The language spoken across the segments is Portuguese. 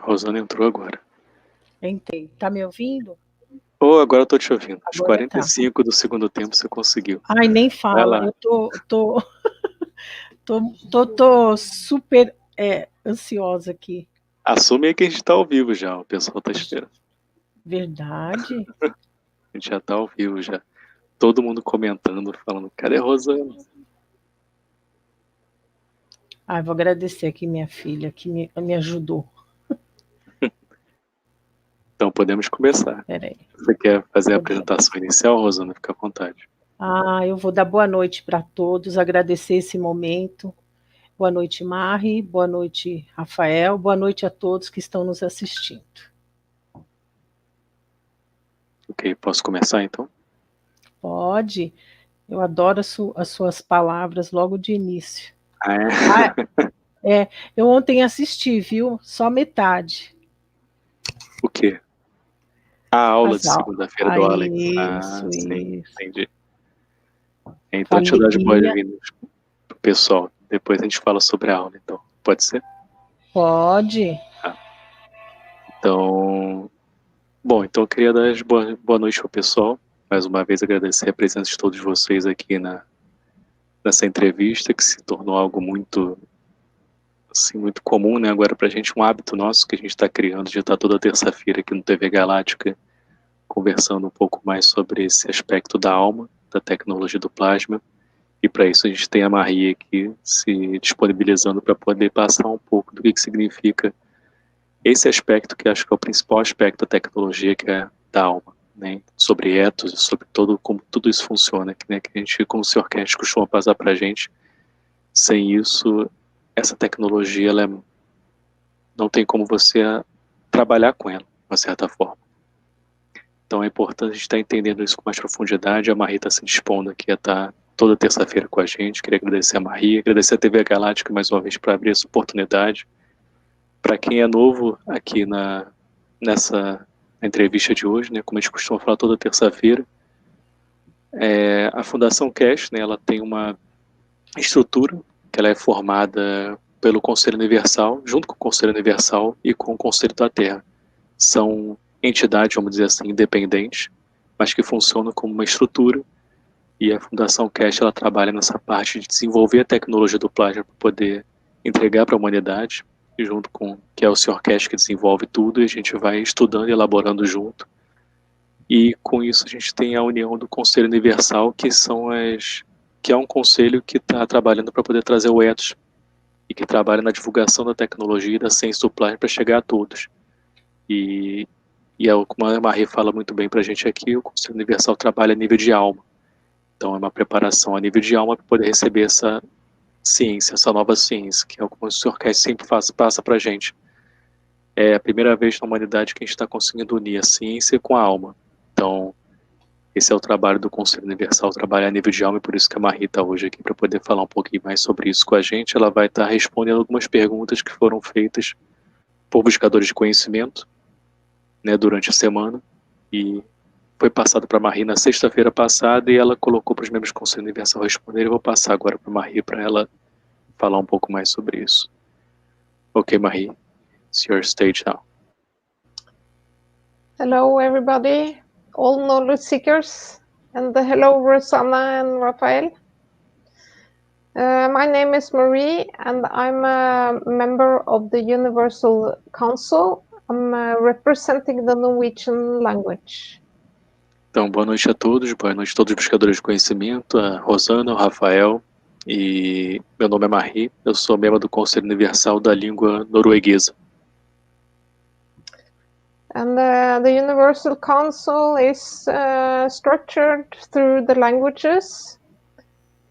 Rosana entrou agora. Entrei. Tá me ouvindo? Oh, agora eu tô te ouvindo. Os Agora 45 do segundo tempo você conseguiu. Ai, nem Vai fala. lá. Eu tô super ansiosa aqui. Assume aí que a gente tá ao vivo já, o pessoal tá esperando. Verdade? A gente já tá ao vivo já. Todo mundo comentando, falando, cadê a Rosana? Ai, vou agradecer aqui minha filha, que me ajudou. Então podemos começar. Peraí. Você quer fazer a Podemos. apresentação inicial, Rosana? Fica à vontade. Eu vou dar boa noite para todos, agradecer esse momento. Boa noite, Mari. Boa noite, Rafael. Boa noite a todos que estão nos assistindo. Ok, posso começar então? Pode. Eu adoro as suas palavras logo de início. Eu ontem assisti, viu? Só metade. O quê? A aula de As aulas. segunda-feira do Alex. Isso, Sim, isso. entendi. Então deixa eu dar as Família. boas-vindas pro pessoal. Depois a gente fala sobre a aula, então. Pode ser? Pode. Então, bom, então eu queria dar as boa noite pro pessoal. Mais uma vez agradecer a presença de todos vocês aqui nessa entrevista, que se tornou algo muito, assim, muito comum, né? Agora pra gente, um hábito nosso que a gente está criando de estar toda terça-feira aqui no TV Galáctica, conversando um pouco mais sobre esse aspecto da alma, da tecnologia do plasma. E para isso a gente tem a Maria aqui se disponibilizando para poder passar um pouco do que significa esse aspecto, que acho que é o principal aspecto da tecnologia, que é da alma, né? Sobre ethos, sobre como tudo isso funciona, né? Que a gente, como o Sr. Cash costuma passar para a gente, sem isso, essa tecnologia, não tem como você trabalhar com ela, de uma certa forma. Então é importante a gente estar entendendo isso com mais profundidade. A Maria está se dispondo aqui a estar toda terça-feira com a gente. Queria agradecer a Maria, agradecer a TV Galáctica mais uma vez por abrir essa oportunidade. Para quem é novo aqui nessa entrevista de hoje, né, como a gente costuma falar toda terça-feira, a Fundação Cash, né, ela tem uma estrutura que ela é formada pelo Conselho Universal, junto com o Conselho Universal e com o Conselho da Terra. São entidades, vamos dizer assim, independentes, mas que funcionam como uma estrutura, e a Fundação Cash ela trabalha nessa parte de desenvolver a tecnologia do plasma para poder entregar para a humanidade, junto com que é o Sr. Cash que desenvolve tudo, e a gente vai estudando e elaborando junto. E com isso a gente tem a união do Conselho Universal, que é um conselho que está trabalhando para poder trazer o ethos e que trabalha na divulgação da tecnologia e da ciência do plasma para chegar a todos. E como a Marie fala muito bem para a gente aqui, o Conselho Universal trabalha a nível de alma. Então é uma preparação a nível de alma para poder receber essa ciência, essa nova ciência, que é o que o Sr. Cass sempre passa para a gente. É a primeira vez na humanidade que a gente está conseguindo unir a ciência com a alma. Então, esse é o trabalho do Conselho Universal, trabalhar a nível de alma, e por isso que a Marie está hoje aqui para poder falar um pouquinho mais sobre isso com a gente. Ela vai estar respondendo algumas perguntas que foram feitas por buscadores de conhecimento, né, durante a semana, e foi passado para a Marie na sexta-feira passada, e ela colocou para os membros do Conselho Universal responder. Eu vou passar agora para a Marie para ela falar um pouco mais sobre isso. Ok, Marie, it's your stage now. Hello, everybody, all knowledge seekers, and hello, Rosanna and Raphael. My name is Marie, and I'm a member of the Universal Council. I'm representing the Norwegian language. Então, boa noite a todos os buscadores de conhecimento, a Rosana, o Rafael, e meu nome é Marie, eu sou membro do Conselho Universal da Língua Norueguesa. And the Universal Council is structured through the languages.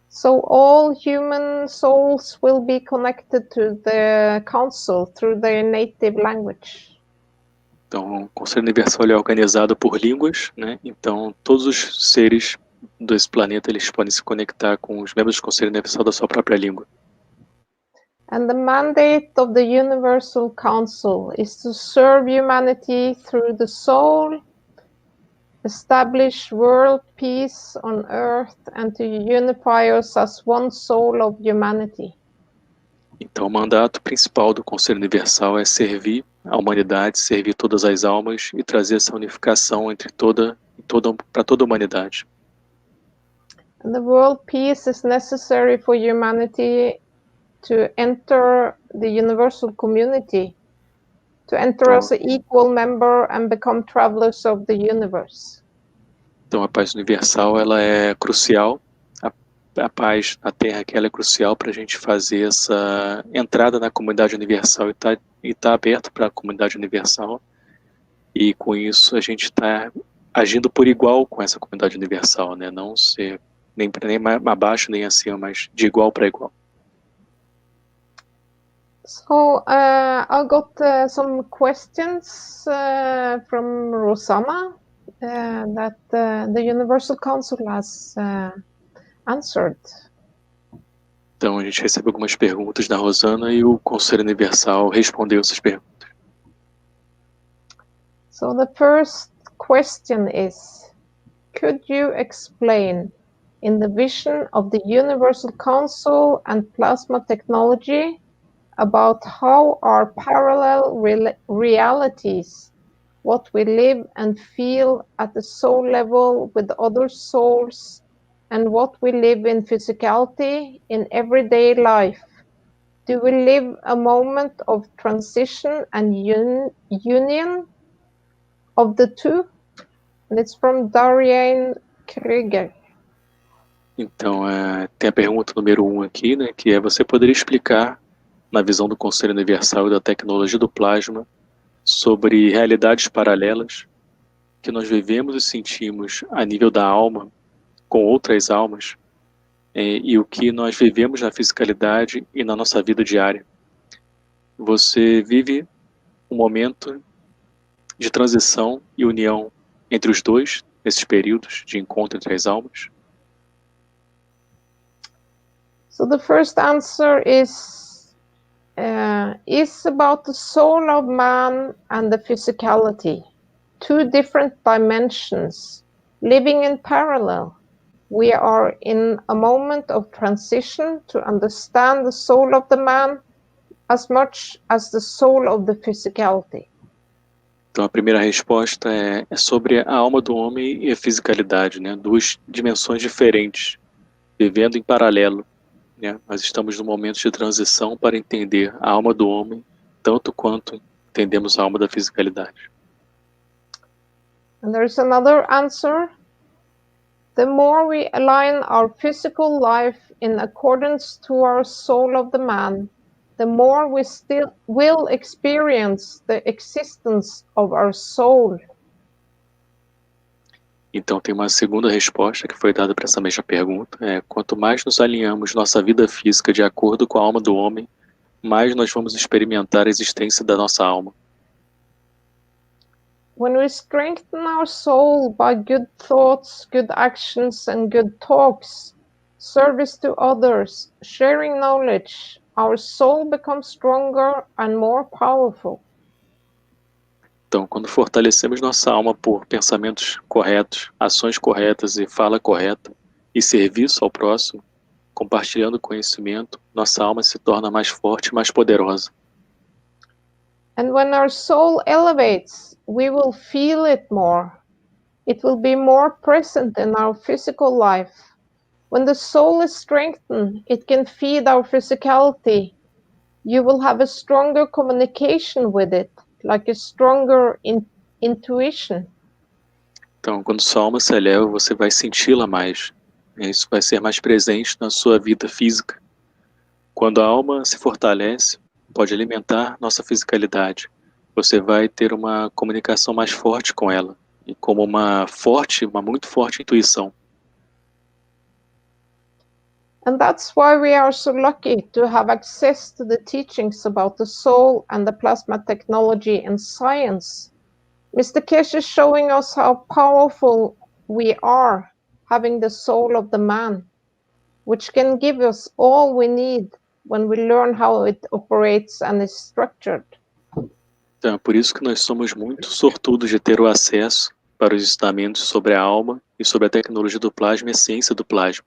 So all human souls will be connected to the council through their native language. Então, o Conselho Universal é organizado por línguas, né? Então, todos os seres desse planeta eles podem se conectar com os membros do Conselho Universal da sua própria língua. And the mandate of the Universal Council is to serve humanity through the soul, establish world peace on earth, and to unify us as one soul of humanity. Então, o mandato principal do Conselho Universal é servir a humanidade, servir todas as almas e trazer essa unificação entre para toda a humanidade. And the world peace is necessary for humanity to enter the universal community, to enter as an equal member and become travelers of the universe. Então, a paz universal ela é crucial. A paz na Terra que ela é crucial para a gente fazer essa entrada na comunidade universal e tá aberto para a comunidade universal. E com isso a gente está agindo por igual com essa comunidade universal, né? Não ser nem abaixo nem acima, mas de igual para igual. So I got some questions from Rosanna that the Universal Council has answered. Então a gente recebeu algumas perguntas da Rosana e o Conselho Universal respondeu essas perguntas. So the first question is, could you explain in the vision of the Universal Council and plasma technology about how our parallel realities, what we live and feel at the soul level with other souls, and what we live in physicality in everyday life? Do we live a moment of transition and union of the two? And it's from Darian Krieger. Então, tem a pergunta número 1 aqui, né, que é: você poderia explicar, na visão do Conselho Universal e da tecnologia do plasma, sobre realidades paralelas que nós vivemos e sentimos a nível da alma, com outras almas, e o que nós vivemos na fisicalidade e na nossa vida diária? Você vive um momento de transição e união entre os dois, nesses períodos de encontro entre as almas? So the first answer is about the soul of man and the physicality, two different dimensions, living in parallel. We are in a moment of transition to understand the soul of the man as much as the soul of the physicality. Então a primeira resposta é sobre a alma do homem e a fisicalidade, né? Duas dimensões diferentes, vivendo em paralelo, né? Nós estamos num momento de transição para entender a alma do homem tanto quanto entendemos a alma da fisicalidade. And there's another answer. The more we align our physical life in accordance to our soul of the man, the more we still will experience the existence of our soul. Então tem uma segunda resposta que foi dada para essa mesma pergunta, quanto mais nos alinhamos nossa vida física de acordo com a alma do homem, mais nós vamos experimentar a existência da nossa alma. When we strengthen our soul by good thoughts, good actions, and good talks, service to others, sharing knowledge, our soul becomes stronger and more powerful. Então, quando fortalecemos nossa alma por pensamentos corretos, ações corretas e fala correta, e serviço ao próximo, compartilhando conhecimento, nossa alma se torna mais forte e mais poderosa. And when our soul elevates, we will feel it more. It will be more present in our physical life. When the soul is strengthened, it can feed our physicality. You will have a stronger communication with it, like a stronger intuition. Então, quando sua alma se eleva, você vai senti-la mais. Isso vai ser mais presente na sua vida física. Quando a alma se fortalece, pode alimentar nossa fisicalidade. Você vai ter uma comunicação mais forte com ela, e como uma muito forte intuição. And that's why we are so lucky to have access to the teachings about the soul and the plasma technology and science. Mr. Keshe is showing us how powerful we are having the soul of the man, which can give us all we need when we learn how it operates and is structured. Então, é por isso que nós somos muito sortudos de ter o acesso para os ensinamentos sobre a alma e sobre a tecnologia do plasma e a ciência do plasma.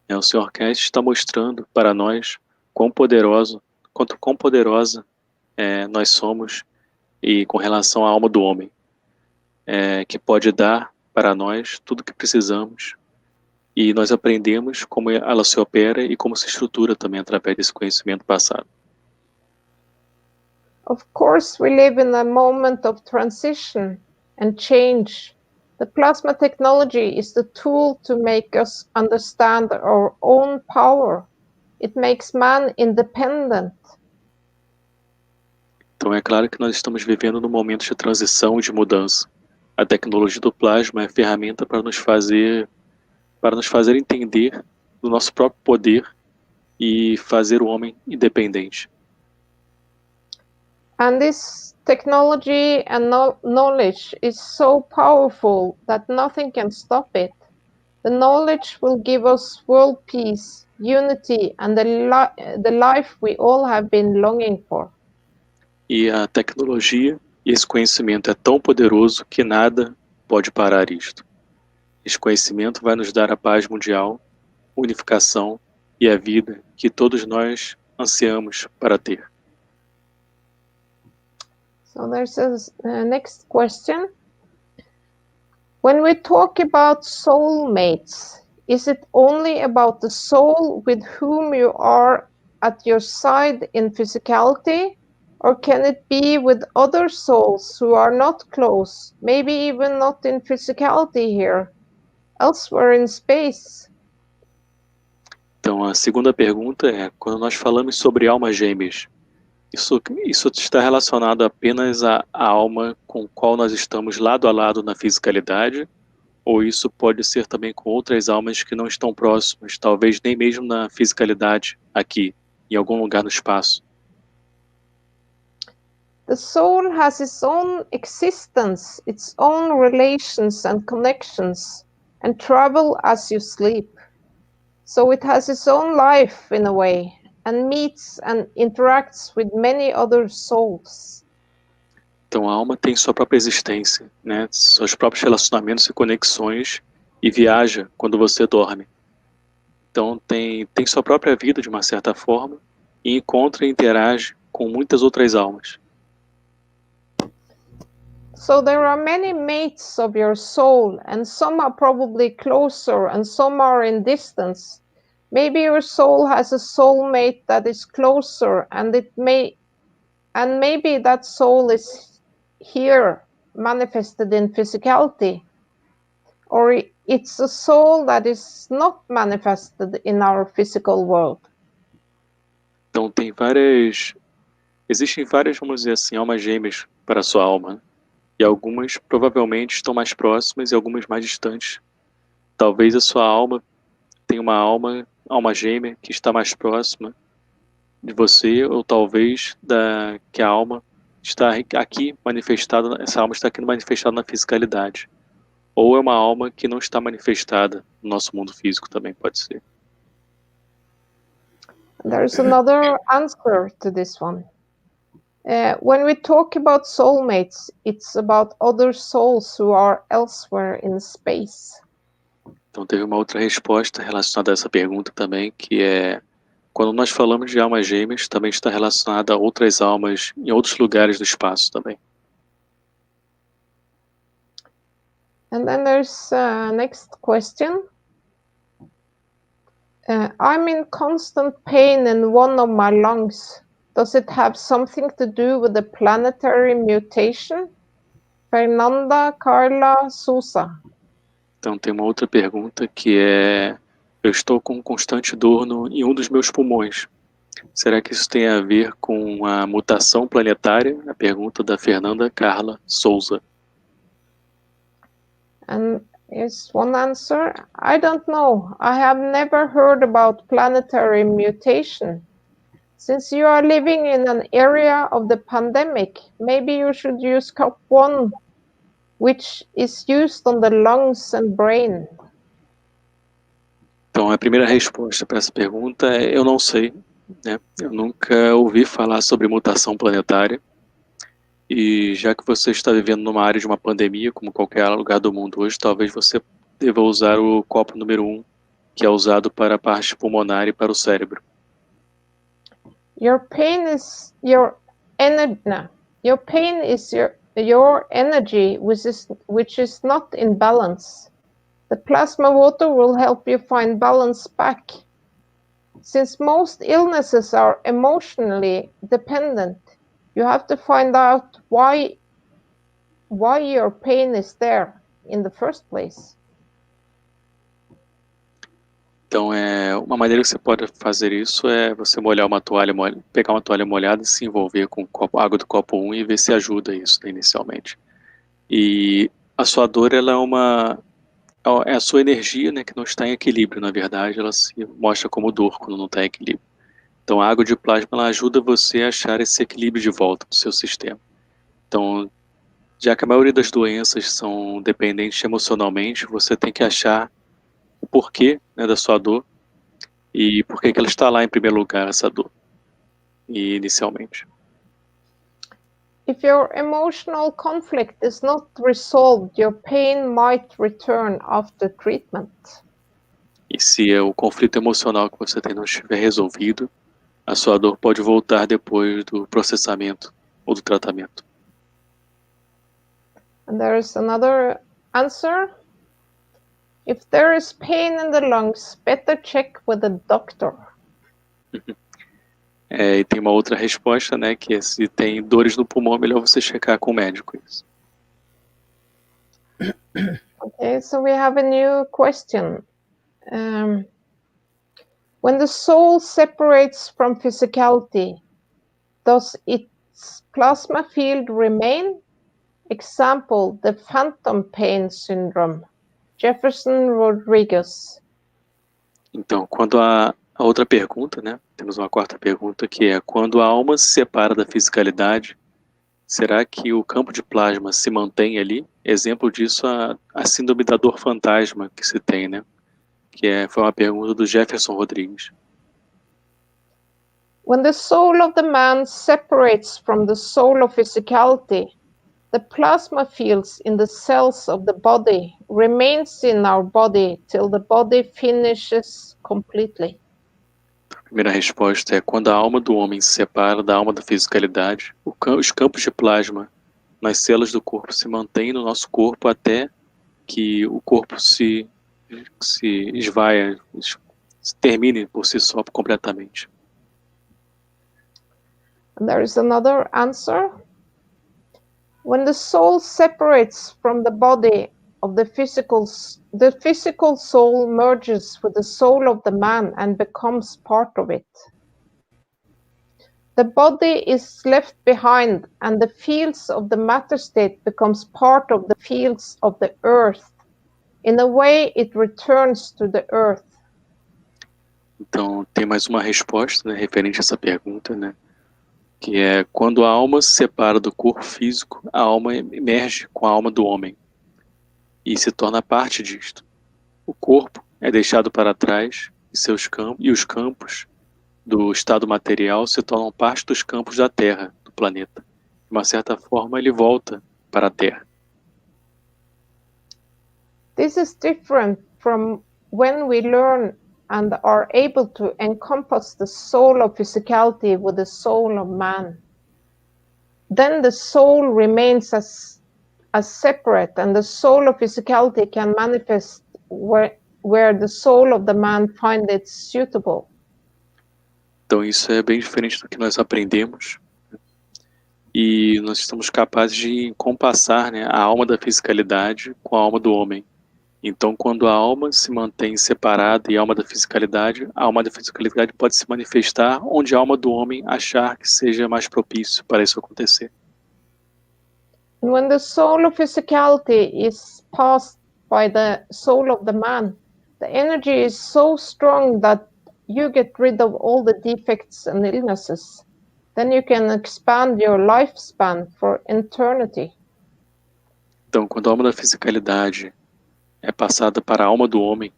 O Sr. Keshe está mostrando para nós quão poderoso quão poderosa nós somos e com relação à alma do homem, que pode dar para nós tudo o que precisamos, e nós aprendemos como ela se opera e como se estrutura também através desse conhecimento passado. Of course, we live in a moment of transition and change. The plasma technology is the tool to make us understand our own power. It makes man independent. Então é claro que nós estamos vivendo num momento de transição e de mudança. A tecnologia do plasma é a ferramenta para nos fazer entender do nosso próprio poder e fazer o homem independente. And this technology and knowledge is so powerful that nothing can stop it. The knowledge will give us world peace, unity, and the life we all have been longing for. E a tecnologia e esse conhecimento é tão poderoso que nada pode parar isto. Esse conhecimento vai nos dar a paz mundial, unificação e a vida que todos nós ansiamos para ter. So there's a next question. When we talk about soulmates, is it only about the soul with whom you are at your side in physicality? Or can it be with other souls who are not close, maybe even not in physicality here, elsewhere in space? Então, a segunda pergunta é, quando nós falamos sobre almas gêmeas, isso está relacionado apenas à alma com a qual nós estamos lado a lado na fisicalidade, ou isso pode ser também com outras almas que não estão próximas, talvez nem mesmo na fisicalidade, aqui, em algum lugar no espaço? The soul has its own existence, its own relations and connections, and travel as you sleep. So it has its own life in a way, and meets and interacts with many other souls. Então a alma tem sua própria existência, né? Seus próprios relacionamentos e conexões, e viaja quando você dorme. Então tem sua própria vida de uma certa forma, e encontra e interage com muitas outras almas. So there are many mates of your soul, and some are probably closer and some are in distance. Maybe your soul has a soulmate that is closer, and maybe that soul is here manifested in physicality, or it's a soul that is not manifested in our physical world. Então existem várias, vamos dizer assim, almas gêmeas para a sua alma, e algumas provavelmente estão mais próximas e algumas mais distantes. Talvez a sua alma tenha uma alma gêmea que está mais próxima de você, ou talvez que a alma está aqui manifestada, essa alma está aqui manifestada na fisicalidade. Ou é uma alma que não está manifestada no nosso mundo físico, também pode ser. There's another answer to this one. When we talk about soulmates, it's about other souls who are elsewhere in space. Então teve uma outra resposta relacionada a essa pergunta também, que é, quando nós falamos de almas gêmeas, também está relacionada a outras almas em outros lugares do espaço também. And then there's next question. I'm in constant pain in one of my lungs. Does it have something to do with the planetary mutation? Fernanda Carla Sousa. Então tem uma outra pergunta que é, eu estou com constante dor em um dos meus pulmões. Será que isso tem a ver com a mutação planetária? A pergunta da Fernanda Carla Souza. And here's one answer. I don't know. I have never heard about planetary mutation. Since you are living in an area of the pandemic, maybe you should use COP1, which is used on the lungs and brain. Então a primeira resposta para essa pergunta é, eu não sei, né? Eu nunca ouvi falar sobre mutação planetária. E já que você está vivendo numa área de uma pandemia, como qualquer lugar do mundo hoje, talvez você deva usar o copo número 1, que é usado para a parte pulmonar e para o cérebro. Your pain is your energy. No. Your pain is your energy, which is not in balance. The plasma water will help you find balance back. Since most illnesses are emotionally dependent, you have to find out why your pain is there in the first place. Então, uma maneira que você pode fazer isso é você molhar uma toalha, pegar uma toalha molhada e se envolver com água do copo 1 e ver se ajuda isso, né, inicialmente. E a sua dor, ela é a sua energia, né, que não está em equilíbrio. Na verdade, ela se mostra como dor quando não está em equilíbrio. Então, a água de plasma, ela ajuda você a achar esse equilíbrio de volta do seu sistema. Então, já que a maioria das doenças são dependentes emocionalmente, você tem que achar o porquê, né, da sua dor e por que ela está lá em primeiro lugar, essa dor, inicialmente. If your emotional conflict is not resolved, your pain might return after treatment. E se o conflito emocional que você tem não estiver resolvido, a sua dor pode voltar depois do processamento ou do tratamento. And there is another answer. If there is pain in the lungs, better check with a doctor. E tem uma outra resposta, né, que é se tem dores no pulmão, é melhor você checar com o médico isso. Okay, so we have a new question. When the soul separates from physicality, does its plasma field remain? Example, the phantom pain syndrome. Jefferson Rodriguez. Então, quando a outra pergunta, né? Temos uma quarta pergunta que é: quando a alma se separa da fisicalidade, será que o campo de plasma se mantém ali? Exemplo disso, a síndrome da dor fantasma que se tem, né? Foi uma pergunta do Jefferson Rodrigues. When the soul of the man separates from the soul of physicality, the plasma fields in the cells of the body remains in our body till the body finishes completely. A primeira resposta é: quando a alma do homem se separa da alma da fisicalidade, os campos de plasma nas células do corpo se mantêm no nosso corpo até que o corpo se esvaia, se termine por si só completamente. And there is another answer. When the soul separates from the body of the physical soul merges with the soul of the man and becomes part of it. The body is left behind and the fields of the matter state becomes part of the fields of the earth. In a way, it returns to the earth. Então, tem mais uma resposta, né, referente a essa pergunta, né? Que é: quando a alma se separa do corpo físico, a alma emerge com a alma do homem e se torna parte disto. O corpo é deixado para trás e os campos do estado material se tornam parte dos campos da Terra, do planeta. De uma certa forma, ele volta para a Terra. This is different from when we learn and are able to encompass the soul of physicality with the soul of man. Then the soul remains as separate, and the soul of physicality can manifest where the soul of the man finds it suitable. Então isso é bem diferente do que nós aprendemos. E nós estamos capazes de compassar, né, a alma da fisicalidade com a alma do homem. Então, quando a alma se mantém separada e a alma da fisicalidade pode se manifestar onde a alma do homem achar que seja mais propício para isso acontecer. And when the soul of physicality is passed by the soul of the man, the energy is so strong that you get rid of all the defects and illnesses. Then you can expand your lifespan for eternity. Então, quando a alma da fisicalidade é passada para a alma do homem,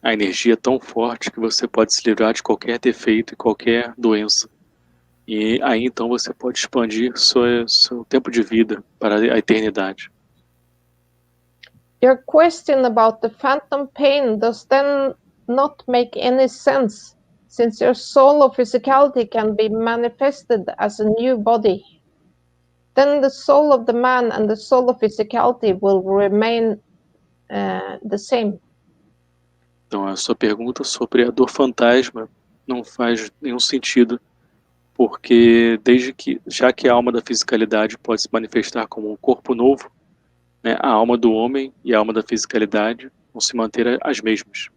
a energia é tão forte que você pode se livrar de qualquer defeito e qualquer doença. E aí então você pode expandir seu tempo de vida para a eternidade. Your question about the phantom pain does then not make any sense, since your soul of physicality can be manifested as a new body, then the soul of the man and the soul of physicality will remain the same. Então, a sua pergunta sobre a dor fantasma não faz nenhum sentido, porque já que a alma da fisicalidade pode se manifestar como um corpo novo, né, a alma do homem e a alma da fisicalidade vão se manter as mesmas.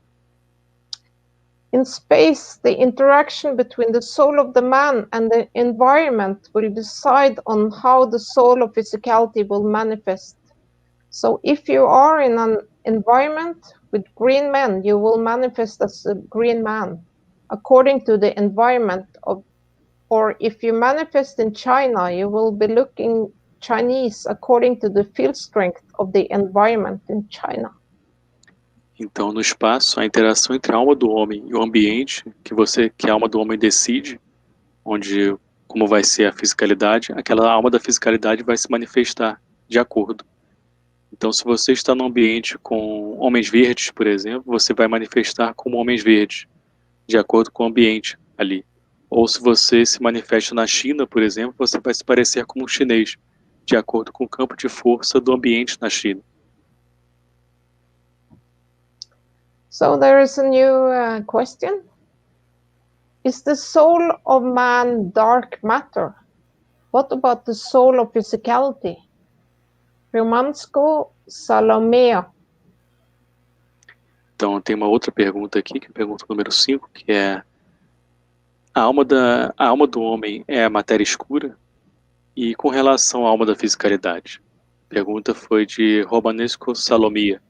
In space, the interaction between the soul of the man and the environment will decide on how the soul of physicality will manifest. So if you are in an environment with green men, you will manifest as a green man according to the environment or if you manifest in China, you will be looking Chinese according to the field strength of the environment in China. Então, no espaço, a interação entre a alma do homem e o ambiente que a alma do homem decide, como vai ser a fisicalidade, aquela alma da fisicalidade vai se manifestar de acordo. Então, se você está num ambiente com homens verdes, por exemplo, você vai manifestar como homens verdes, de acordo com o ambiente ali. Ou se você se manifesta na China, por exemplo, você vai se parecer como um chinês, de acordo com o campo de força do ambiente na China. So there is a new question. Is the soul of man dark matter? What about the soul of physicality? Romansko Salomea. Então, tem uma outra pergunta aqui, que é a pergunta número 5, que é: a alma do homem é a matéria escura? E com relação à alma da fisicalidade? A pergunta foi de Romanesco Salomia.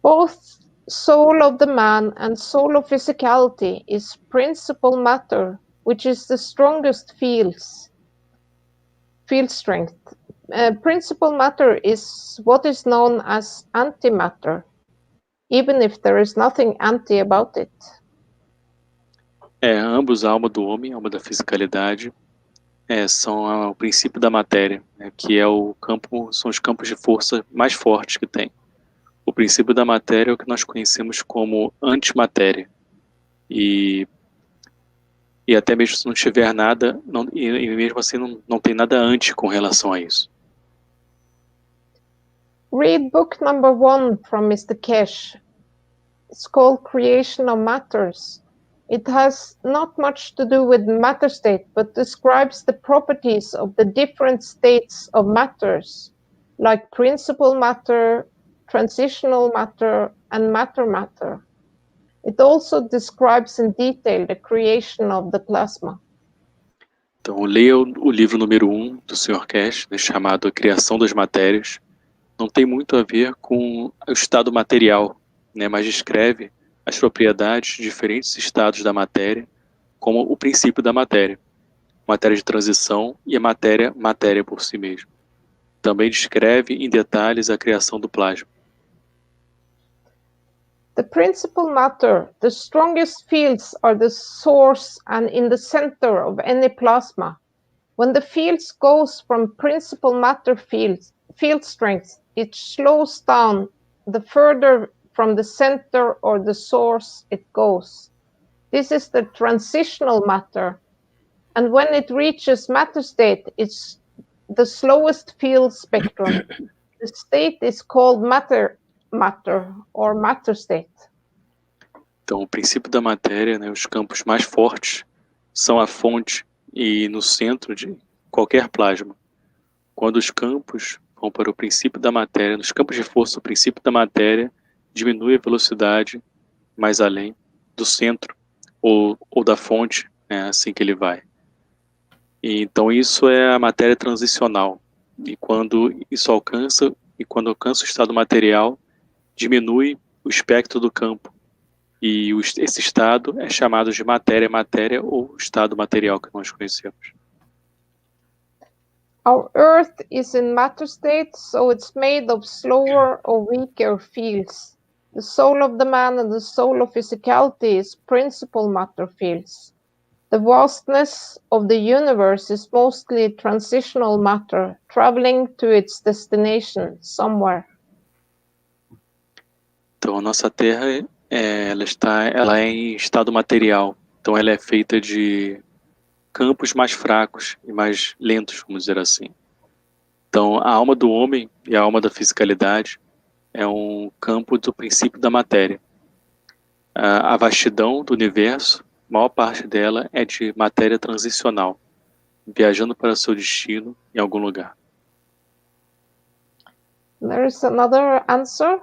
Both soul of the man and soul of physicality is principal matter, which is the strongest field strength. Principal matter is what is known as antimatter, even if there is nothing anti about it. Ambos, a alma do homem e a alma da fisicalidade, são o princípio da matéria, né, que são os campos de força mais fortes que tem. O princípio da matéria é o que nós conhecemos como antimatéria. E até mesmo se não tiver nada, e mesmo assim não tem nada anti com relação a isso. Read book number 1 from Mr. Keshe. It's called Creation of Matters. It has not much to do with matter state, but describes the properties of the different states of matters, like principal matter, transitional matter, and matter. It also describes in detail the creation of the plasma. Então, leia o livro número 1 do Sr. Keshe, né, chamado A Criação das Matérias. Não tem muito a ver com o estado material, né, mas descreve as propriedades de diferentes estados da matéria, como o princípio da matéria, matéria de transição e a matéria por si mesma. Também descreve em detalhes a criação do plasma. The principal matter, the strongest fields are the source and in the center of any plasma. When the fields goes from principal matter field strength, it slows down the further from the center or the source it goes. This is the transitional matter. And when it reaches matter state, it's the slowest field spectrum. The state is called matter or matter state. Então, o princípio da matéria, né, os campos mais fortes, são a fonte e no centro de qualquer plasma. Quando os campos vão para o princípio da matéria, nos campos de força, o princípio da matéria diminui a velocidade mais além do centro ou da fonte, né, assim que ele vai. E, então, isso é a matéria transicional. E quando alcança o estado material, diminui o espectro do campo. E esse estado é chamado de matéria ou estado material que nós conhecemos. Our Earth is in matter state, so it's made of slower or weaker fields. The soul of the man and the soul of physicality is principal matter fields. The vastness of the universe is mostly transitional matter, traveling to its destination somewhere. Então, a nossa Terra ela é em estado material. Então ela é feita de campos mais fracos e mais lentos, vamos dizer assim. Então a alma do homem e a alma da fisicalidade é um campo do princípio da matéria. A vastidão do universo, a maior parte dela é de matéria transicional, viajando para seu destino em algum lugar. There is another answer.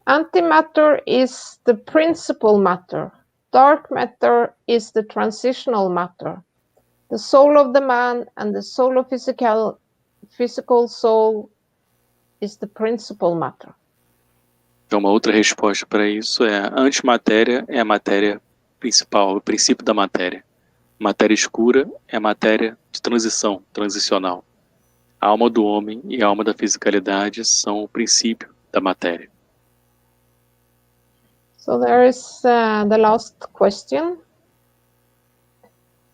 Antimatter is the principal matter. Dark matter is the transitional matter. The soul of the man and the soul of physical soul is the principal matter. Então, uma outra resposta para isso é: a antimatéria é a matéria principal, o princípio da matéria. Matéria escura é a matéria de transição, transicional. A alma do homem e a alma da fisicalidade são o princípio da matéria. So there is the last question.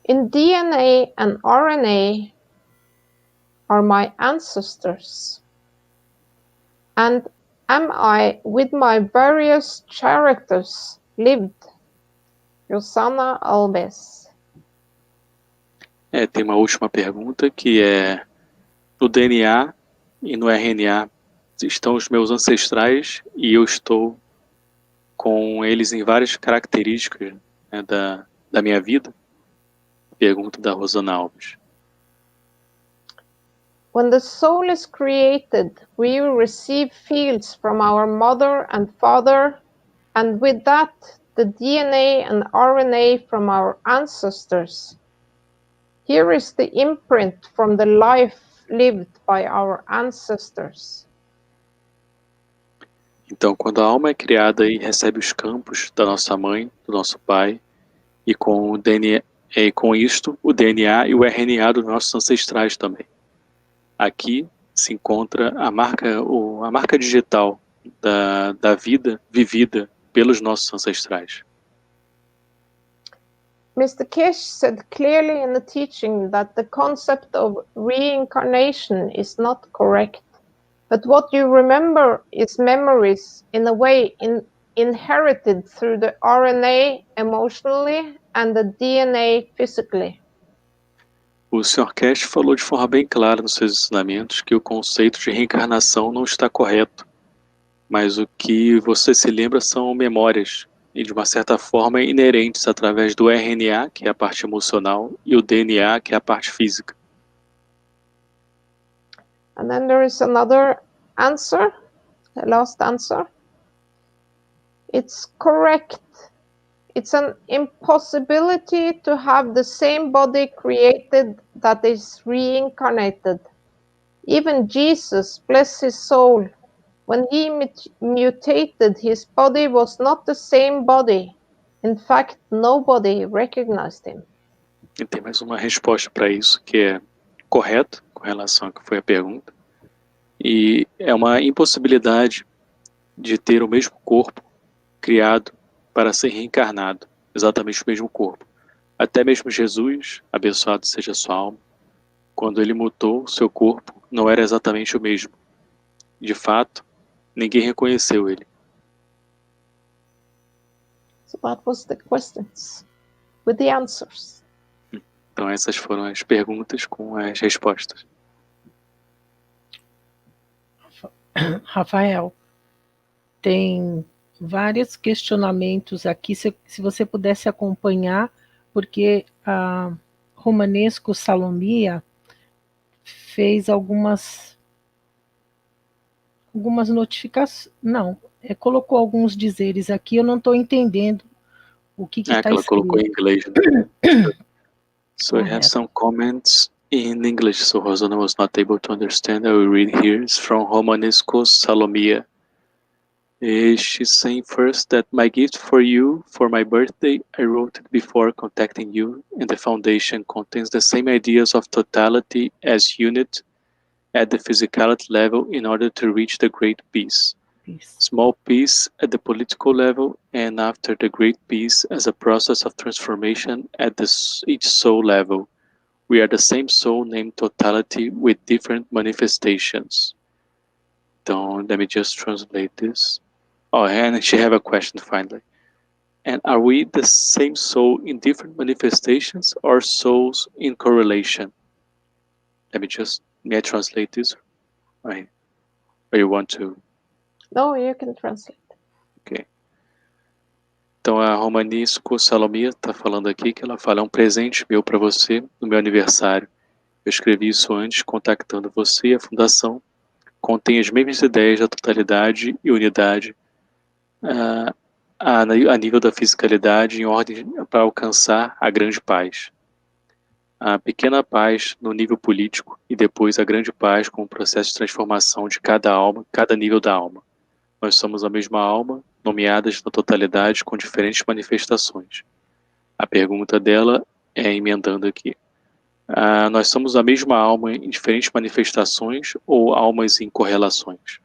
In DNA and RNA are my ancestors, and am I with my various characters lived? Rosanna Alves. Tem uma última pergunta que é: no DNA e no RNA estão os meus ancestrais e eu estou com eles em várias características, né, da minha vida? Pergunta da Rosana Alves. When the soul is created, we receive fields from our mother and father, and with that, the DNA and RNA from our ancestors. Here is the imprint from the life lived by our ancestors. Então, quando a alma é criada e recebe os campos da nossa mãe, do nosso pai, e com o DNA, com isto, o DNA e o RNA dos nossos ancestrais também. Aqui se encontra a marca digital da vida vivida pelos nossos ancestrais. Mr. Kish said clearly in the teaching that the concept of reincarnation is not correct, but what you remember is memories in a way inherited through the RNA emotionally and the DNA physically. O Sr. Cash falou de forma bem clara nos seus ensinamentos que o conceito de reencarnação não está correto, mas o que você se lembra são memórias, e de uma certa forma inerentes através do RNA, que é a parte emocional, e o DNA, que é a parte física. And then there is another answer, the last answer. It's correct. It's an impossibility to have the same body created that is reincarnated. Even Jesus, bless his soul, when he mutated, his body was not the same body. In fact, nobody recognized him. E tem mais uma resposta para isso, que é correto, com relação ao que foi a pergunta. E é uma impossibilidade de ter o mesmo corpo criado para ser reencarnado, exatamente o mesmo corpo. Até mesmo Jesus, abençoado seja sua alma, quando ele mutou, seu corpo não era exatamente o mesmo. De fato, ninguém reconheceu ele. So that was the questions with the answers. Então essas foram as perguntas com as respostas. Rafael, tem vários questionamentos aqui, se você pudesse acompanhar, porque a Romanesco Salomia fez algumas notificações, colocou alguns dizeres aqui, eu não estou entendendo o que está escrito. Ela colocou em inglês, né? So I have some comments in English, so Rosana was not able to understand. I will read here. It's from Romanesco Salomia. She's saying first that my gift for you for my birthday, I wrote it before contacting you, and the foundation contains the same ideas of totality as unit at the physicality level in order to reach the great peace. Small peace at the political level, and after the great peace as a process of transformation at each soul level. We are the same soul named totality with different manifestations. Então, let me just translate this. Oh, and she have a question finally. And are we the same soul in different manifestations or souls in correlation? May I translate this? Right. Or you want to? No, you can translate. Ok. Então a Romanisco Salomia está falando aqui que ela fala: é um presente meu para você no meu aniversário. Eu escrevi isso antes, contactando você e a Fundação. Contém as mesmas ideias da totalidade e unidade a nível da fisicalidade em ordem para alcançar a grande paz. A pequena paz no nível político e depois a grande paz com o processo de transformação de cada alma, cada nível da alma. Nós somos a mesma alma, nomeadas na totalidade com diferentes manifestações. A pergunta dela é emendando aqui. Nós somos a mesma alma em diferentes manifestações ou almas em correlações?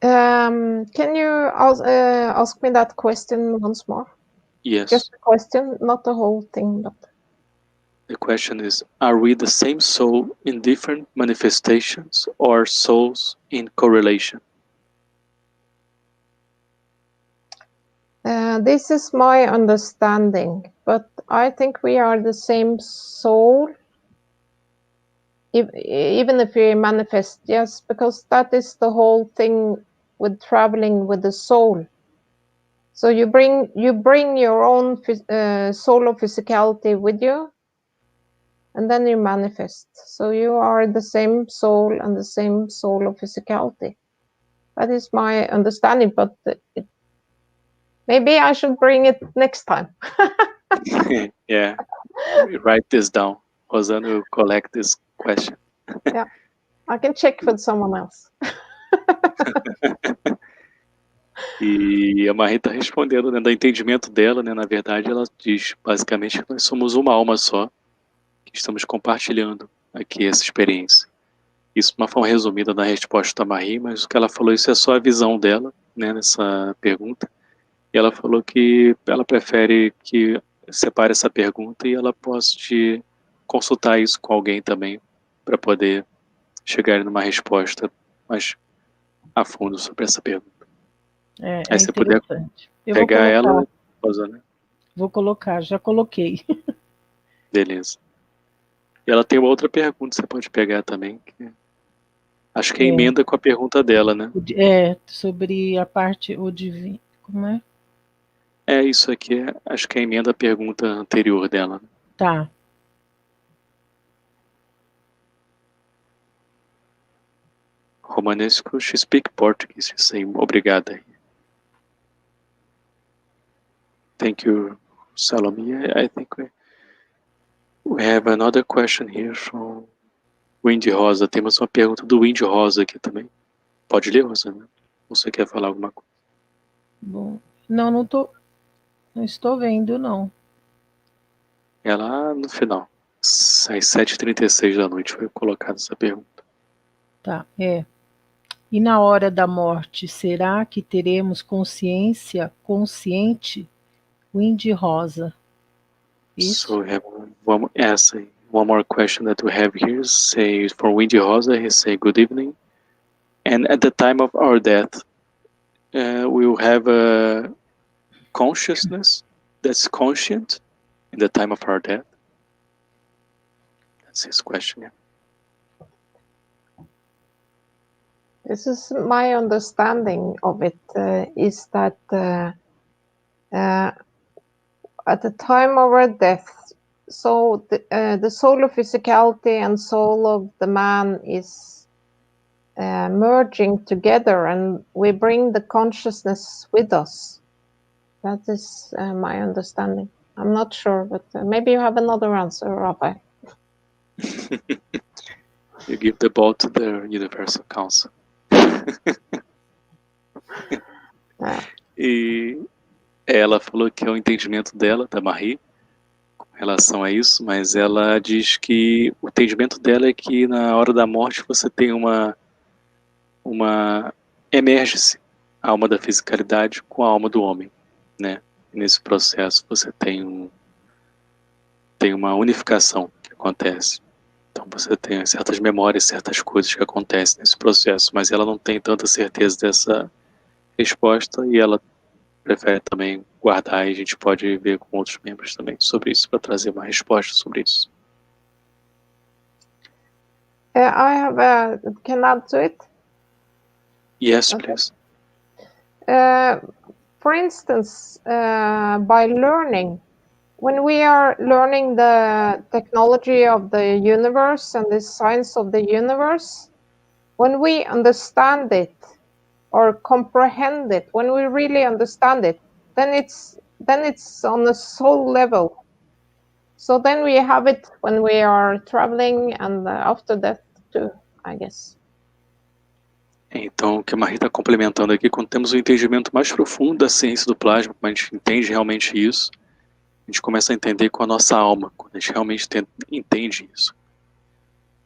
Can you ask me that question once more? Yes. Just the question, not the whole thing. But... The question is, are we the same soul in different manifestations or souls in correlation? This is my understanding, but I think we are the same soul, even if we manifest, yes, because that is the whole thing with traveling with the soul. So you bring your own soul of physicality with you, and then you manifest. So you are the same soul and the same soul of physicality. That is my understanding, but maybe I should bring it next time. Yeah, write this down. Rosana will collect this question. Yeah, I can check with someone else. E a Marie está respondendo, né, do entendimento dela, né, na verdade ela diz basicamente que nós somos uma alma só, que estamos compartilhando aqui essa experiência. Isso de uma forma resumida na resposta da Marie, mas o que ela falou, isso é só a visão dela, né, nessa pergunta. E ela falou que ela prefere que separe essa pergunta e ela possa te consultar isso com alguém também, para poder chegar numa resposta mais a fundo sobre essa pergunta. Aí você puder pegar ela, Rosana. Vou colocar, já coloquei. Beleza. E ela tem uma outra pergunta, você pode pegar também. Acho que é emenda com a pergunta dela, né? Sobre a parte, o divino, como é? Isso aqui, acho que é emenda a pergunta anterior dela. Tá. Romanesco, she speak Portuguese, she's saying obrigada. Thank you, Salome. I think we have another question here from Windy Rosa. Temos uma pergunta do Windy Rosa aqui também. Pode ler, Rosana? Você quer falar alguma coisa? Bom, não estou vendo, não. É lá no final. Às 7h36 da noite foi colocada essa pergunta. Tá, E na hora da morte, será que teremos consciência consciente? Windy Rosa. Isso? So we have one more question that we have here. Say for Windy Rosa, he say good evening. And at the time of our death, we will have a consciousness that's conscient in the time of our death. That's his question. Yeah. This is my understanding of it, is that at the time of our death, so the soul of physicality and soul of the man is merging together, and we bring the consciousness with us. That is my understanding. I'm not sure, but maybe you have another answer, Raphael. You give the ball to the Universal Council. E ela falou que é o entendimento dela, da Marie, com relação a isso, mas ela diz que o entendimento dela é que na hora da morte você tem uma emerge-se a alma da fisicalidade com a alma do homem, né? E nesse processo você tem uma unificação que acontece. Então você tem certas memórias, certas coisas que acontecem nesse processo, mas ela não tem tanta certeza dessa resposta e ela prefere também guardar, e a gente pode ver com outros membros também sobre isso, para trazer uma resposta sobre isso. Can I add to it? Yes, please. For instance, by learning, when we are learning the technology of the universe and the science of the universe, when we understand it or comprehend it, when we really understand it, then it's on a soul level. So then we have it when we are traveling and after that too, I guess. Então, o que a Marie está complementando aqui, quando temos um entendimento mais profundo da ciência do plasma, quando a gente entende realmente isso, a gente começa a entender com a nossa alma, quando a gente realmente entende isso.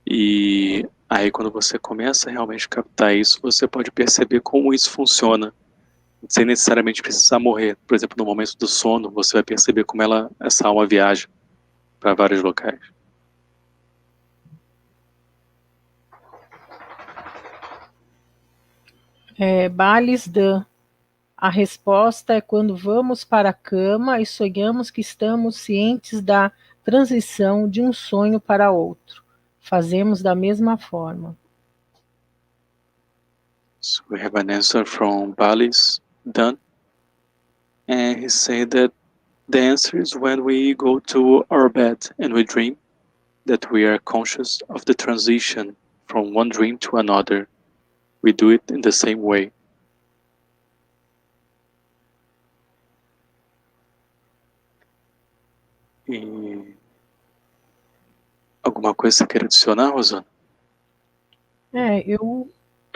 E aí, quando você começa a realmente captar isso, você pode perceber como isso funciona, sem necessariamente precisar morrer. Por exemplo, no momento do sono, você vai perceber como essa alma viaja para vários locais. Bales Dan. A resposta é quando vamos para a cama e sonhamos que estamos cientes da transição de um sonho para outro. Fazemos da mesma forma. So we have an answer from Bales Dan, and he said that the answer is when we go to our bed and we dream that we are conscious of the transition from one dream to another. We do it in the same way. E alguma coisa que você quer adicionar, Rosana? Eu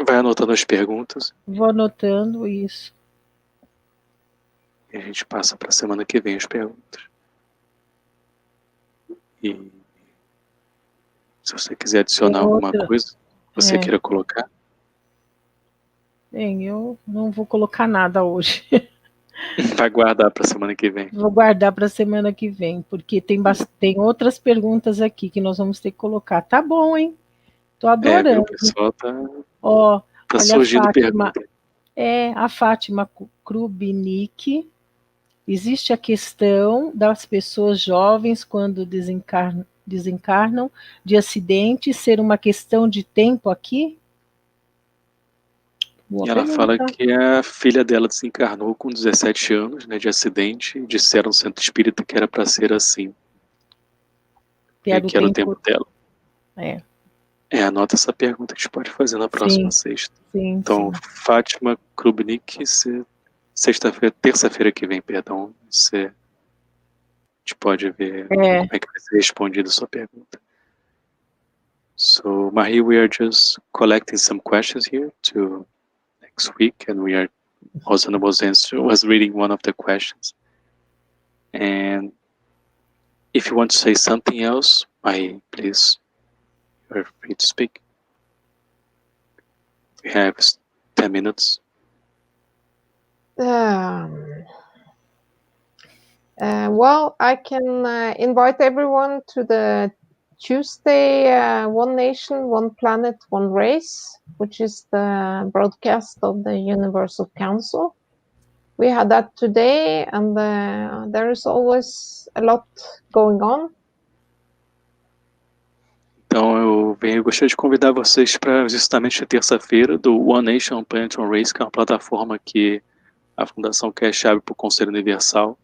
Vai anotando as perguntas. Vou anotando isso. E a gente passa para a semana que vem as perguntas. E se você quiser adicionar alguma coisa, você queira colocar. Bem, eu não vou colocar nada hoje. Vai guardar para a semana que vem. Vou guardar para a semana que vem, porque tem outras perguntas aqui que nós vamos ter que colocar. Tá bom, hein? Tô adorando. O pessoal tá olha, surgindo pergunta. A Fátima Krubnik. Existe a questão das pessoas jovens quando desencarnam de acidente ser uma questão de tempo aqui? E ela fala que a filha dela desencarnou com 17 anos, né, de acidente, e disseram no centro espírita que era para ser assim. Que era o tempo dela. Anota essa pergunta que a gente pode fazer na próxima sexta. Então, Fátima Krubnik, terça-feira que vem, perdão, a gente pode ver como é que vai ser respondida a sua pergunta. So, Marie, we are just collecting some questions here to next week, and Rosana was reading one of the questions. And if you want to say something else, Marie, please, you're free to speak. We have 10 minutes. Well, I can invite everyone to the Tuesday One Nation, One Planet, One Race, which is the broadcast of the Universal Council. We had that today, and there is always a lot going on. Então eu gostaria de convidar vocês para justamente terça-feira do One Nation, One Planet, One Race, que é uma plataforma que a Fundação Cash abre para o Conselho Universal.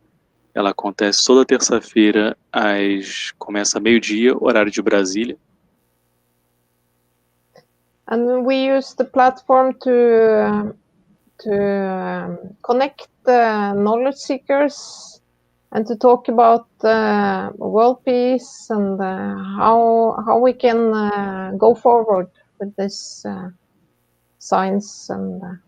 Ela acontece toda terça-feira, começa meio-dia, horário de Brasília. And we use the platform to connect knowledge seekers and to talk about world peace and how we can go forward with this science and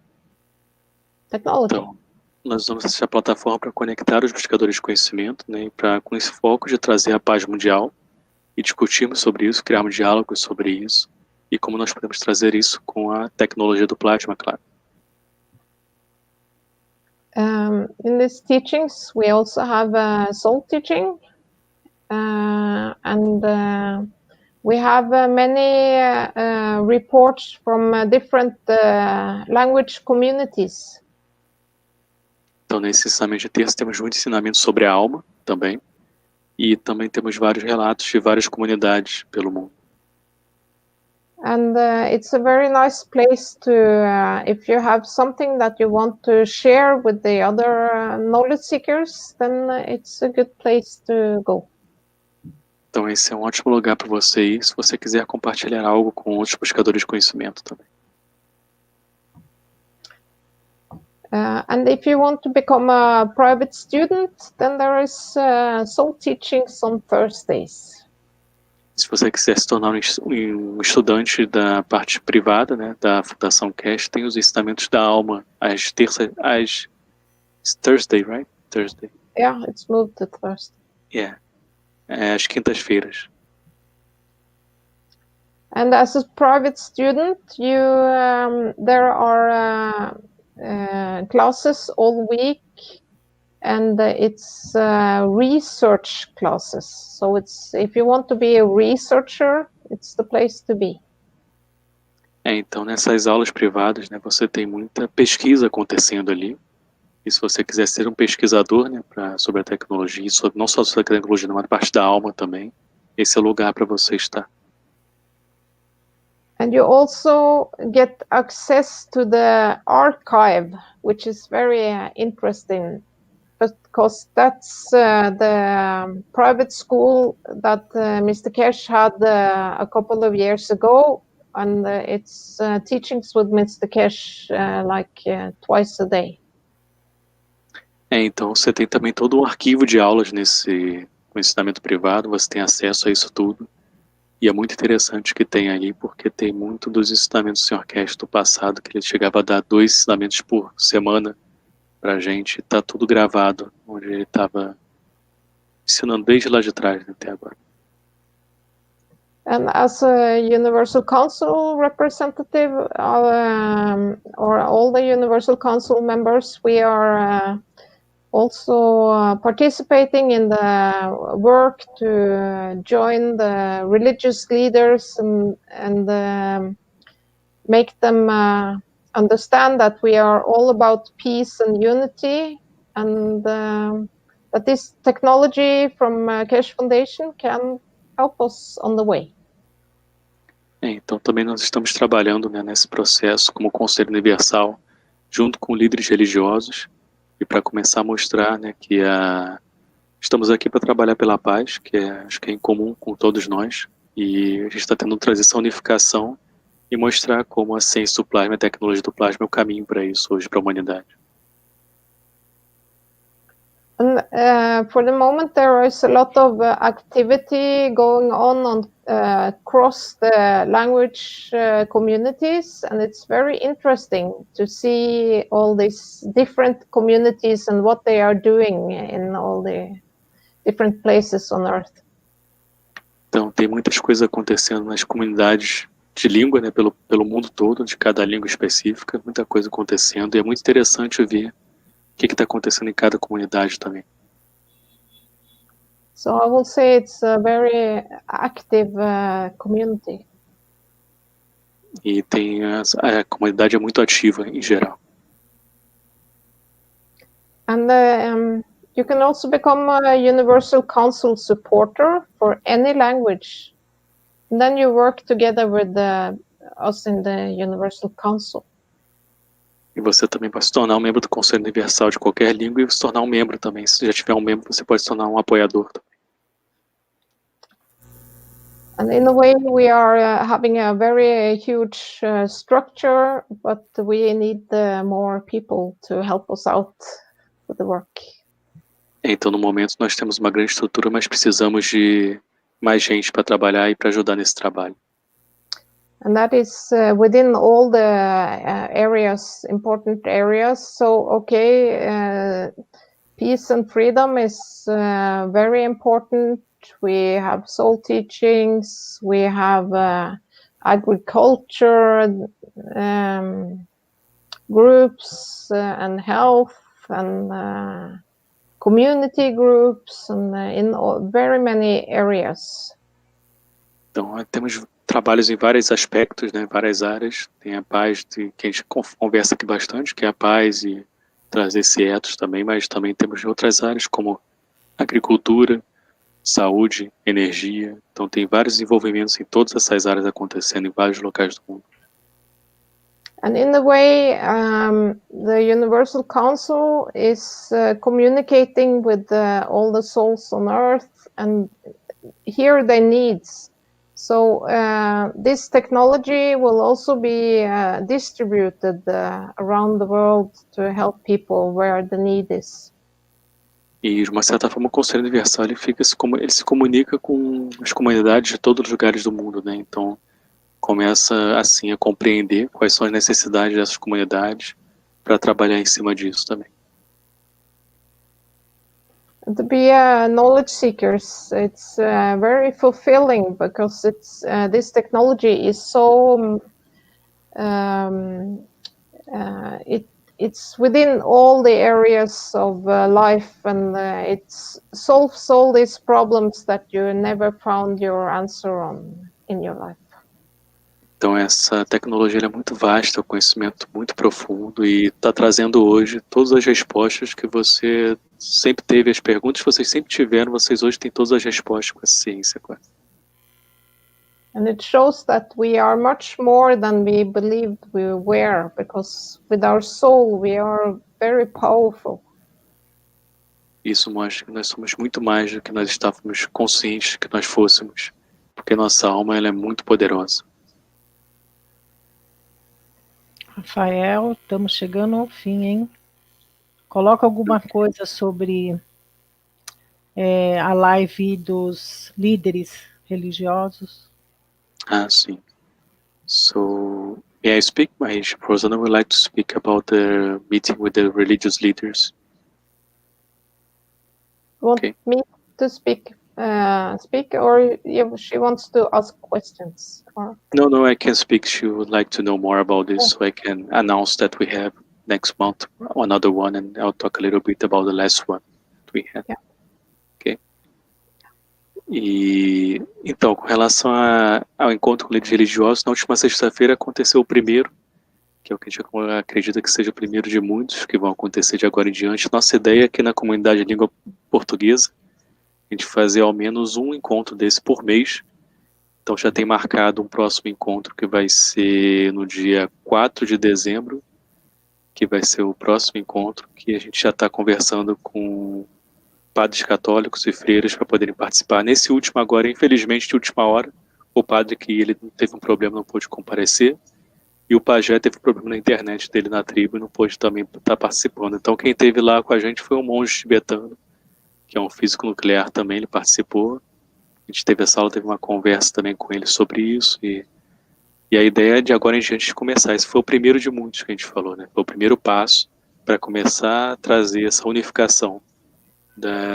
technology. Então, nós usamos essa plataforma para conectar os buscadores de conhecimento, né, com esse foco de trazer a paz mundial e discutirmos sobre isso, criarmos diálogos sobre isso e como nós podemos trazer isso com a tecnologia do plasma, claro. In these teachings, we also have a soul teaching, and We have many reports from different language communities. Então, nesse ensinamento de terça, temos muito ensinamento sobre a alma também. E também temos vários relatos de várias comunidades pelo mundo. And it's a very nice place to, if you have something that you want to share with the other knowledge seekers, then it's a good place to go. Então, esse é um ótimo lugar para você ir, se você quiser compartilhar algo com outros buscadores de conhecimento também. And if you want to become a private student, then there is soul teachings on Thursdays. Se você quiser se tornar um estudante da parte privada, né, da Fundação Cash, tem os ensinamentos da alma às Thursday, right? Thursday. Yeah, it's moved to Thursday. Yeah. Às quintas-feiras. And as a private student, you there are classes all week, and it's research classes. So it's, if you want to be a researcher, it's the place to be. Então, nessas aulas privadas, né, você tem muita pesquisa acontecendo ali. E se você quiser ser um pesquisador, né, sobre a tecnologia, não só sobre a tecnologia, mas a parte da alma também, esse é o lugar para você estar. And you also get access to the archive, which is very interesting, because that's the private school that Mr. Cash had a couple of years ago, and it's teachings with Mr. Cash twice a day. Então você tem também todo um arquivo de aulas nesse ensinamento privado, você tem acesso a isso tudo. E é muito interessante que tem aí, porque tem muito dos ensinamentos do Sr. Cash do passado, que ele chegava a dar 2 ensinamentos por semana pra gente. Tá tudo gravado, onde ele estava ensinando desde lá de trás, né, até agora. And as a Universal Council representative, or all the Universal Council members, we are also participating in the work to join the religious leaders and make them understand that we are all about peace and unity, and that this technology from Cash Foundation can help us on the way. Então também nós estamos trabalhando, né, nesse processo como Conselho Universal, junto com líderes religiosos, e para começar a mostrar, né, que estamos aqui para trabalhar pela paz, que acho que é em comum com todos nós, e a gente está tentando trazer essa unificação e mostrar como a ciência do plasma, a tecnologia do plasma é o caminho para isso hoje, para a humanidade. And for the moment, there is a lot of activity going on across the language communities, and it's very interesting to see all these different communities and what they are doing in all the different places on Earth. Então, tem muitas coisas acontecendo nas comunidades de língua, né, pelo mundo todo, de cada língua específica, muita coisa acontecendo, e é muito interessante ver o que está acontecendo em cada comunidade também. So I will say it's a very active community. E a comunidade é muito ativa em geral. And you can also become a Universal Council supporter for any language. And then you work together with us in the Universal Council. E você também pode se tornar um membro do Conselho Universal de qualquer língua e se tornar um membro também. Se já tiver um membro, você pode se tornar um apoiador também. And in a way, we are having a very huge structure, but we need more people to help us out with the work. Então, no momento, nós temos uma grande estrutura, mas precisamos de mais gente para trabalhar e para ajudar nesse trabalho. And that is within all the areas, important areas. So, peace and freedom is very important. We have soul teachings, we have agriculture groups and health and community groups, and in very many areas. Então, temos trabalhos em vários aspectos, né, várias áreas. Tem a paz, que a gente conversa aqui bastante, que é a paz e trazer esse ethos também, mas também temos outras áreas como agricultura, saúde, energia. Então, tem vários desenvolvimentos em todas essas áreas acontecendo em vários locais do mundo. And in a way, the Universal Council is communicating with all the souls on Earth and hear their needs. So this technology will also be distributed around the world to help people where the need is. E, de uma certa forma, o Conselho Universal ele se comunica com as comunidades de todos os lugares do mundo, né? Então, começa, assim, a compreender quais são as necessidades dessas comunidades para trabalhar em cima disso também. To be knowledge seekers, it's very fulfilling because this technology is so it's within all the areas of life, and it solves all these problems that you never found your answer on in your life. Então, essa tecnologia é muito vasta, o conhecimento muito profundo e está trazendo hoje todas as respostas que você sempre teve, as perguntas que vocês sempre tiveram, vocês hoje têm todas as respostas com a ciência. And it shows that we are much more than we believed we were, because with our soul we are very powerful. Isso mostra que nós somos muito mais do que nós estávamos conscientes que nós fôssemos, porque nossa alma ela é muito poderosa. Rafael, estamos chegando ao fim, hein? Coloca alguma coisa sobre a live dos líderes religiosos. Ah, sim. So, may I speak? Rosanna would like to speak about the meeting with the religious leaders. Want me to speak, or she wants to ask questions? Or? No, I can speak. She would like to know more about this, so I can announce that we have next month another one, and I'll talk a little bit about the last one that we had. Yeah. Okay. E então, com relação ao encontro com líderes religiosos, na última sexta-feira aconteceu o primeiro, que é o que a gente acredita que seja o primeiro de muitos que vão acontecer de agora em diante. Nossa ideia aqui na comunidade de língua portuguesa, a gente fazer ao menos um encontro desse por mês. Então já tem marcado um próximo encontro que vai ser no dia 4 de dezembro, que vai ser o próximo encontro, que a gente já está conversando com padres católicos e freiras para poderem participar. Nesse último agora, infelizmente, de última hora, o padre que ele teve um problema não pôde comparecer, e o pajé teve um problema na internet dele na tribo e não pôde também estar participando. Então quem esteve lá com a gente foi um monge tibetano, que é um físico nuclear também, ele participou. A gente teve essa aula, teve uma conversa também com ele sobre isso, e a ideia é de agora em diante começar. Esse foi o primeiro de muitos que a gente falou, né? Foi o primeiro passo para começar a trazer essa unificação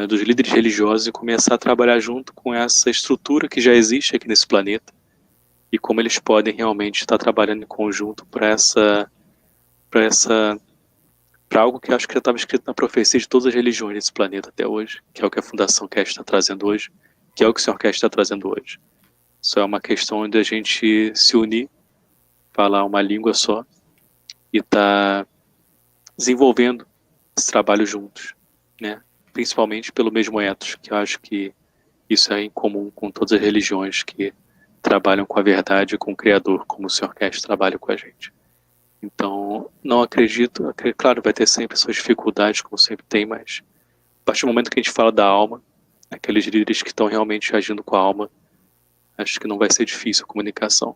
dos líderes religiosos e começar a trabalhar junto com essa estrutura que já existe aqui nesse planeta e como eles podem realmente estar trabalhando em conjunto para algo que eu acho que já estava escrito na profecia de todas as religiões desse planeta até hoje, que é o que a Fundação Cast está trazendo hoje, que é o que o Sr. Cast está trazendo hoje. Só é uma questão de a gente se unir, falar uma língua só e estar desenvolvendo esse trabalho juntos, né? Principalmente pelo mesmo ethos, que eu acho que isso é em comum com todas as religiões que trabalham com a verdade e com o Criador, como o Sr. Cast trabalha com a gente. Então, não acredito, claro, vai ter sempre suas dificuldades, como sempre tem, mas a partir do momento que a gente fala da alma, aqueles líderes que estão realmente agindo com a alma, acho que não vai ser difícil a comunicação.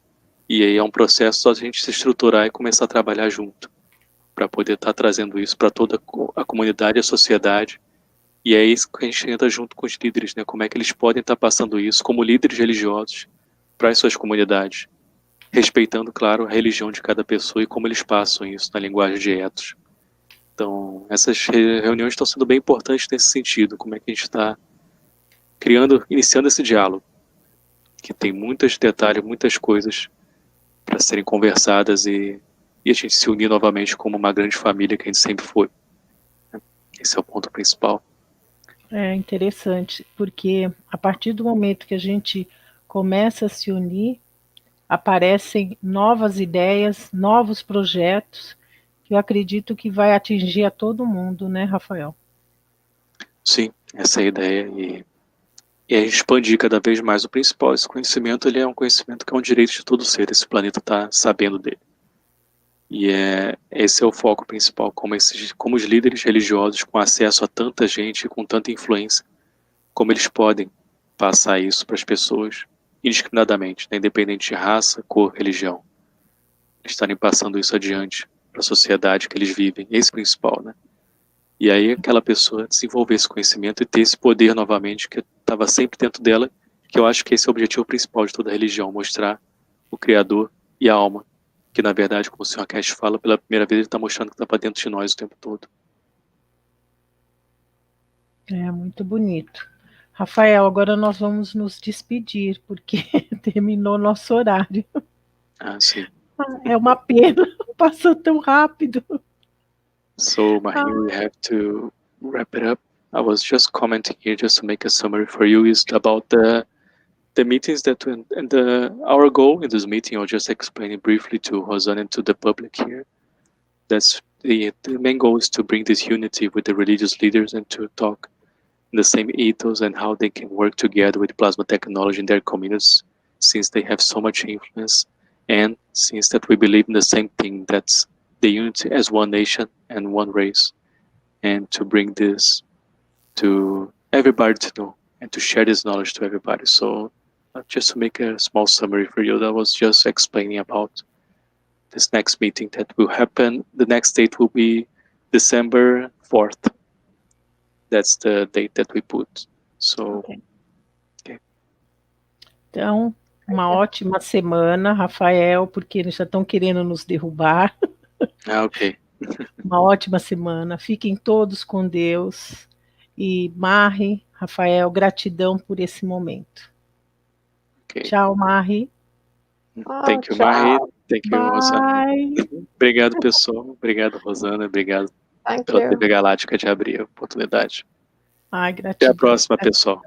E aí é um processo só a gente se estruturar e começar a trabalhar junto, para poder estar trazendo isso para toda a comunidade e a sociedade. E é isso que a gente entra junto com os líderes, né? Como é que eles podem estar passando isso como líderes religiosos para as suas comunidades, respeitando, claro, a religião de cada pessoa e como eles passam isso na linguagem de ethos. Então, essas reuniões estão sendo bem importantes nesse sentido, como é que a gente está iniciando esse diálogo, que tem muitos detalhes, muitas coisas para serem conversadas e a gente se unir novamente como uma grande família que a gente sempre foi. Esse é o ponto principal. É interessante, porque a partir do momento que a gente começa a se unir, aparecem novas ideias, novos projetos, que eu acredito que vai atingir a todo mundo, né, Rafael? Sim, essa é a ideia. E a expandir cada vez mais o principal. Esse conhecimento, ele é um conhecimento que é um direito de todo ser. Esse planeta está sabendo dele. E esse é o foco principal, como os líderes religiosos com acesso a tanta gente, com tanta influência, como eles podem passar isso para as pessoas indiscriminadamente, né, independente de raça, cor, religião. Eles estarem passando isso adiante para a sociedade que eles vivem, esse é o principal, né? E aí aquela pessoa desenvolver esse conhecimento e ter esse poder novamente que estava sempre dentro dela, que eu acho que esse é o objetivo principal de toda religião, mostrar o Criador e a alma, que na verdade, como o Sr. Cash fala, pela primeira vez ele está mostrando que está para dentro de nós o tempo todo. É muito bonito. Rafael, agora nós vamos nos despedir, porque terminou nosso horário. Ah, sim. É uma pena, passou tão rápido. So, Mahi, we have to wrap it up. I was just commenting here just to make a summary for you is about the meetings that and our goal in this meeting. I'll just explain it briefly to Rosanna and to the public here. That's the main goal is to bring this unity with the religious leaders and to talk in the same ethos and how they can work together with plasma technology in their communities, since they have so much influence, and since that we believe in the same thing, that's the unity as one nation and one race, and to bring this to everybody to know and to share this knowledge to everybody. So just to make a small summary for you, that was just explaining about this next meeting that will happen. The next date will be December 4th. That's the date that we put. So, okay. Então, uma ótima semana, Rafael, porque eles já estão querendo nos derrubar. Ah, ok. Uma ótima semana. Fiquem todos com Deus. E Mahi, Rafael, gratidão por esse momento. Okay. Tchau, Mahi. Thank you, tchau. Mahi. Thank you, Bye. Rosana. Obrigado, pessoal. Obrigado, Rosana. Obrigado Thank pela you. TV Galáctica de abrir a oportunidade. Ai, gratidão. Até a próxima, pessoal.